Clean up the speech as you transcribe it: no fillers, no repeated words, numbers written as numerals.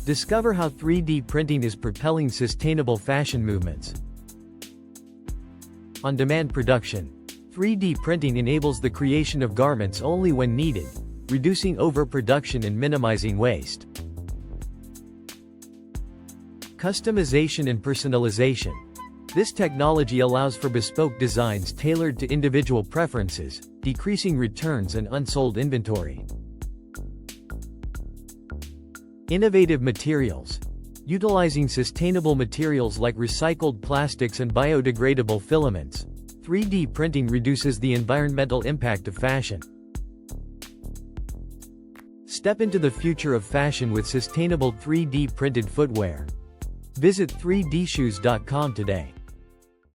Discover how 3D printing is propelling sustainable fashion movements. On-demand production. 3D printing enables the creation of garments only when needed, reducing overproduction and minimizing waste. Customization and personalization. This technology allows for bespoke designs tailored to individual preferences, decreasing returns and unsold inventory. Innovative materials. Utilizing sustainable materials like recycled plastics and biodegradable filaments, 3D printing reduces the environmental impact of fashion. Step into the future of fashion with sustainable 3D printed footwear. Visit 3dshoes.com today.